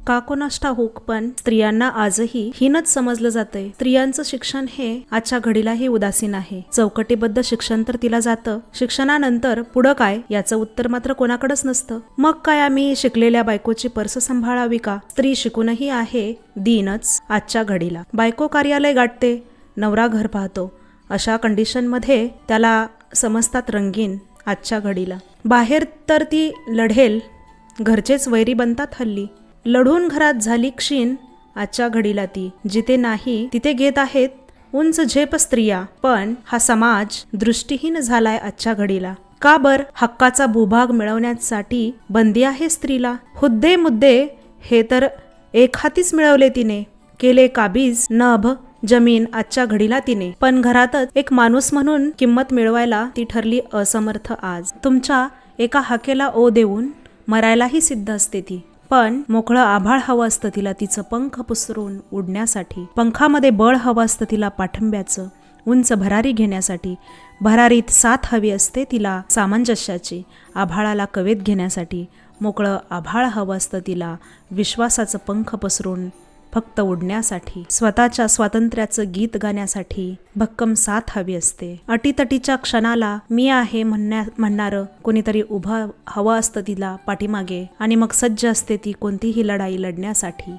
का कोणास ठाऊक, पण स्त्रियांना आजही हीनच समजलं जातंय. स्त्रियांचं शिक्षण हे आजच्या घडीलाही उदासीन आहे. चौकटीबद्ध शिक्षण तर तिला जातं, शिक्षणानंतर पुढं काय याचं उत्तर मात्र कोणाकडेच नसतं. मग काय आम्ही शिकलेल्या बायकोची पर्स सांभाळावी का? स्त्री शिकूनही आहे दीनच आजच्या घडीला. बायको कार्यालय गाठते, नवरा घर पाहतो. अशा कंडिशनमध्ये त्याला समजतात रंगीन आजच्या घडीला. बाहेर तर ती लढेल, घरचेच वैरी बनतात हल्ली. लढून घरात झाली क्षीण आजच्या घडीला ती. जिथे नाही तिथे घेत आहेत उंच झेप स्त्रिया. पण हा समाज दृष्टीहीन झालाय आजच्या घडीला. का बर? हक्काचा भूभाग मिळवण्यासाठी बंदी आहे स्त्रीला. हुद्दे मुद्दे हे तर एक हातीच मिळवले तिने. केले काबीज नभ जमीन आजच्या घडीला तिने. पण घरातच एक माणूस म्हणून किंमत मिळवायला ती ठरली असमर्थ आज. तुमच्या एका हाकेला ओ देऊन मरायलाही सिद्ध असते ती. पण मोकळं आभाळ हवं असतं तिला तिचं पंख पसरून उडण्यासाठी. पंखामध्ये बळ हवं असतं तिला पाठिंब्याचं, उंच भरारी घेण्यासाठी. भरारीत साथ हवी असते तिला सामंजस्याची, आभाळाला कवेत घेण्यासाठी. मोकळं आभाळ हवं असतं तिला विश्वासाचं पंख पसरून फक्त उडण्यासाठी. स्वतःच्या स्वातंत्र्याचं गीत गाण्यासाठी भक्कम साथ हवी असते. अटीतटीच्या क्षणाला मी आहे म्हणणारं कोणीतरी उभं हवं असतं तिला पाठीमागे. आणि मग सज्ज असते ती कोणतीही लढाई लढण्यासाठी.